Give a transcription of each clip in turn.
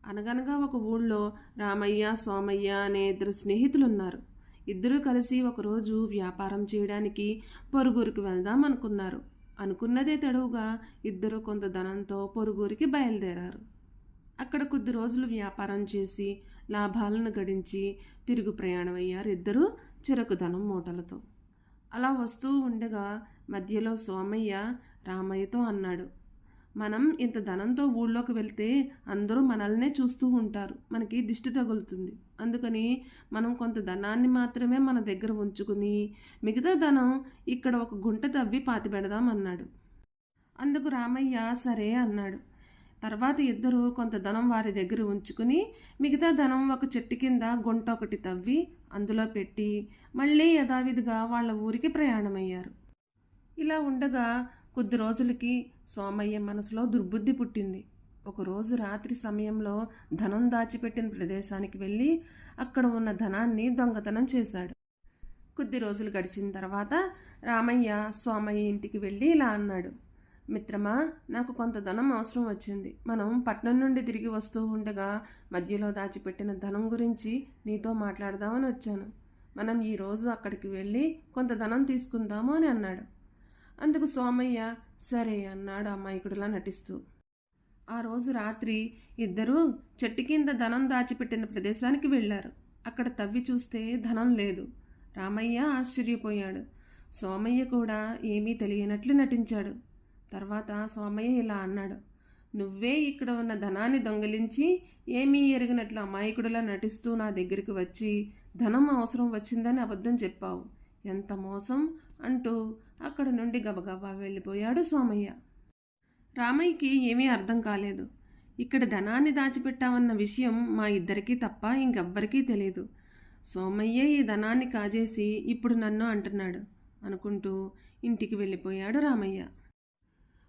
అనగనగా ఒక ఊళ్ళో రామయ్య, సోమయ్య అనే ఇద్దరు స్నేహితులున్నారు. ఇద్దరూ కలిసి ఒకరోజు వ్యాపారం చేయడానికి పొరుగురికి వెళ్దాం అనుకున్నారు. అనుకున్నదే తడువుగా ఇద్దరు కొంత ధనంతో పొరుగురికి బయలుదేరారు. అక్కడ కొద్ది రోజులు వ్యాపారం చేసి లాభాలను గడించి తిరుగు ప్రయాణమయ్యారు ఇద్దరు చెరకు ధనం మూటలతో. అలా వస్తూ ఉండగా మధ్యలో సోమయ్య రామయ్యతో అన్నాడు, మనం ఇంత ధనంతో ఊళ్ళోకి వెళ్తే అందరూ మనల్నే చూస్తూ ఉంటారు, మనకి దిష్టి తగులుతుంది. అందుకని మనం కొంత ధనాన్ని మాత్రమే మన దగ్గర ఉంచుకుని మిగతా ధనం ఇక్కడ ఒక గుంట తవ్వి పాతిపెడదాం అన్నాడు. అందుకు రామయ్య సరే అన్నాడు. తర్వాత ఇద్దరు కొంత ధనం వారి దగ్గర ఉంచుకుని మిగతా ధనం ఒక చెట్టు కింద గుంట ఒకటి తవ్వి అందులో పెట్టి మళ్ళీ యథావిధిగా వాళ్ళ ఊరికి ప్రయాణమయ్యారు. ఇలా ఉండగా కొద్ది రోజులకి సోమయ్య మనసులో దుర్బుద్ధి పుట్టింది. ఒకరోజు రాత్రి సమయంలో ధనం దాచిపెట్టిన ప్రదేశానికి వెళ్ళి అక్కడ ఉన్న ధనాన్ని దొంగతనం చేశాడు. కొద్ది రోజులు గడిచిన తర్వాత రామయ్య సోమయ్య ఇంటికి వెళ్ళి ఇలా అన్నాడు, మిత్రమా, నాకు కొంత ధనం అవసరం వచ్చింది. మనం పట్నం నుండి తిరిగి వస్తూ ఉండగా మధ్యలో దాచిపెట్టిన ధనం గురించి నీతో మాట్లాడదామని వచ్చాను. మనం ఈరోజు అక్కడికి వెళ్ళి కొంత ధనం తీసుకుందాము అని అన్నాడు. అందుకు సోమయ్య సరే అన్నాడు అమాయకుడిలా నటిస్తూ. ఆ రోజు రాత్రి ఇద్దరూ చెట్టు కింద ధనం దాచిపెట్టిన ప్రదేశానికి వెళ్ళారు. అక్కడ తవ్వి చూస్తే ధనం లేదు. రామయ్య ఆశ్చర్యపోయాడు. సోమయ్య కూడా ఏమీ తెలియనట్లు నటించాడు. తర్వాత సోమయ్య ఇలా అన్నాడు, నువ్వే ఇక్కడ ఉన్న ధనాన్ని దొంగిలించి ఏమీ ఎరిగినట్లు అమాయకుడిలా నటిస్తూ నా దగ్గరికి వచ్చి ధనం అవసరం వచ్చిందని అబద్ధం చెప్పావు. ఎంత మోసం అంటూ అక్కడి నుండి గబగబా వెళ్ళిపోయాడు సోమయ్య. రామయ్యకి ఏమీ అర్థం కాలేదు. ఇక్కడ ధనాన్ని దాచిపెట్టామన్న విషయం మా ఇద్దరికీ తప్ప ఇంకెవ్వరికీ తెలియదు. సోమయ్యే ఈ ధనాన్ని కాజేసి ఇప్పుడు నన్ను అంటున్నాడు అనుకుంటూ ఇంటికి వెళ్ళిపోయాడు రామయ్య.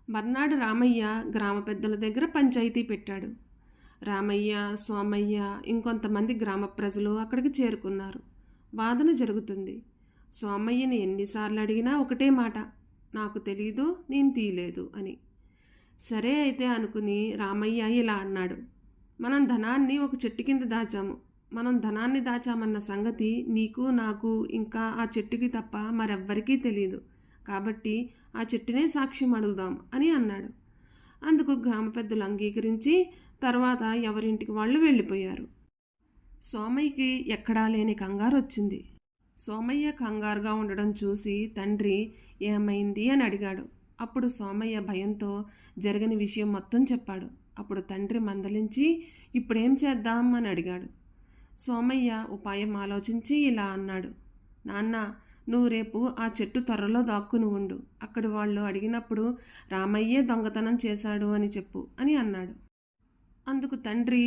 మర్నాడు రామయ్య గ్రామ పెద్దల దగ్గర పంచాయతీ పెట్టాడు. రామయ్య, సోమయ్య, ఇంకొంతమంది గ్రామ ప్రజలు అక్కడికి చేరుకున్నారు. వాదన జరుగుతుంది. సోమయ్యని ఎన్నిసార్లు అడిగినా ఒకటే మాట, నాకు తెలీదు, నేను తీయలేదు అని. సరే అయితే అనుకుని రామయ్య ఇలా అన్నాడు, మనం ధనాన్ని ఒక చెట్టు కింద దాచాము. మనం ధనాన్ని దాచామన్న సంగతి నీకు, నాకు, ఇంకా ఆ చెట్టుకి తప్ప మరెవ్వరికీ తెలియదు. కాబట్టి ఆ చెట్టునే సాక్ష్యం అడుగుదాం అని అన్నాడు. అందుకు గ్రామ పెద్దలు అంగీకరించి తర్వాత ఎవరింటికి వాళ్ళు వెళ్ళిపోయారు. సోమయ్యకి ఎక్కడా లేని కంగారు వచ్చింది. సోమయ్య కంగారుగా ఉండడం చూసి తండ్రి ఏమైంది అని అడిగాడు. అప్పుడు సోమయ్య భయంతో జరిగిన విషయం మొత్తం చెప్పాడు. అప్పుడు తండ్రి మందలించి ఇప్పుడేం చేద్దాం అని అడిగాడు. సోమయ్య ఉపాయం ఆలోచించి ఇలా అన్నాడు, నాన్న, నువ్వు రేపు ఆ చెట్టు త్వరలో దాక్కుని ఉండు. అక్కడి వాళ్ళు అడిగినప్పుడు రామయ్యే దొంగతనం చేశాడు అని చెప్పు అని అన్నాడు. అందుకు తండ్రి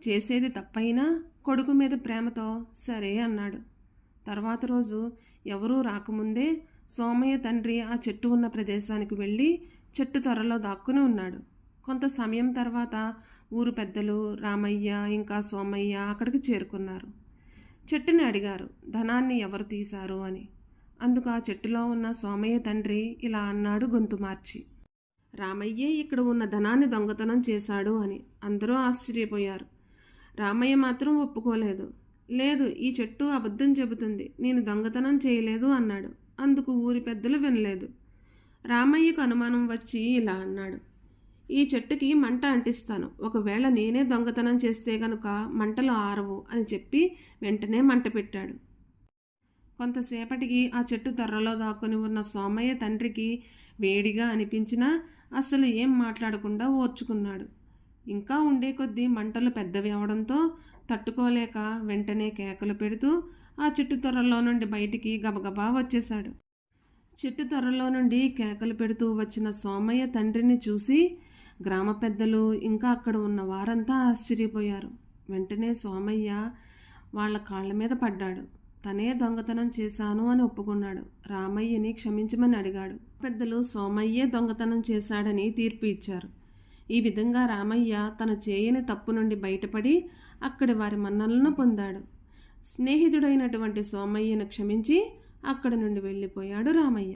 చేసేది తప్పైనా కొడుకు మీద ప్రేమతో సరే అన్నాడు. తర్వాత రోజు ఎవరూ రాకముందే సోమయ్య తండ్రి ఆ చెట్టు ఉన్న ప్రదేశానికి వెళ్ళి చెట్టు త్వరలో దాక్కుని ఉన్నాడు. కొంత సమయం తర్వాత ఊరు పెద్దలు రామయ్య ఇంకా సోమయ్య అక్కడికి చేరుకున్నారు. చెట్టుని అడిగారు ధనాన్ని ఎవరు తీశారు అని. అందుకు ఆ చెట్టులో ఉన్న సోమయ్య తండ్రి ఇలా అన్నాడు గొంతు మార్చి, రామయ్యే ఇక్కడ ఉన్న ధనాన్ని దొంగతనం చేశాడు అని. అందరూ ఆశ్చర్యపోయారు. రామయ్య మాత్రం ఒప్పుకోలేదు. లేదు, ఈ చెట్టు అబద్ధం చెబుతుంది, నేను దొంగతనం చేయలేదు అన్నాడు. అందుకు ఊరి పెద్దలు వినలేదు. రామయ్యకు అనుమానం వచ్చి ఇలా అన్నాడు, ఈ చెట్టుకి మంట అంటిస్తాను, ఒకవేళ నేనే దొంగతనం చేస్తే గనుక మంటలు ఆరవు అని చెప్పి వెంటనే మంట పెట్టాడు. కొంతసేపటికి ఆ చెట్టు తర్రలో దాక్కుని ఉన్న సోమయ్య తండ్రికి వేడిగా అనిపించినా అసలు ఏం మాట్లాడకుండా ఓర్చుకున్నాడు. ఇంకా ఉండే కొద్దీ మంటలు పెద్దవి అవడంతో తట్టుకోలేక వెంటనే కేకలు పెడుతూ ఆ చెట్టు త్వరలో నుండి బయటికి గబగబా వచ్చేశాడు. చెట్టు త్వరలో నుండి కేకలు పెడుతూ వచ్చిన సోమయ్య తండ్రిని చూసి గ్రామ పెద్దలు ఇంకా అక్కడ ఉన్న వారంతా ఆశ్చర్యపోయారు. వెంటనే సోమయ్య వాళ్ళ కాళ్ళ మీద పడ్డాడు. తనే దొంగతనం చేశాను అని ఒప్పుకున్నాడు. రామయ్యని క్షమించమని అడిగాడు. పెద్దలు సోమయ్యే దొంగతనం చేశాడని తీర్పు ఇచ్చారు. ఈ విధంగా రామయ్య తను చేయని తప్పు నుండి బయటపడి అక్కడి వారి మన్ననలను పొందాడు. స్నేహితుడైనటువంటి సోమయ్యను క్షమించి అక్కడి నుండి వెళ్ళిపోయాడు రామయ్య.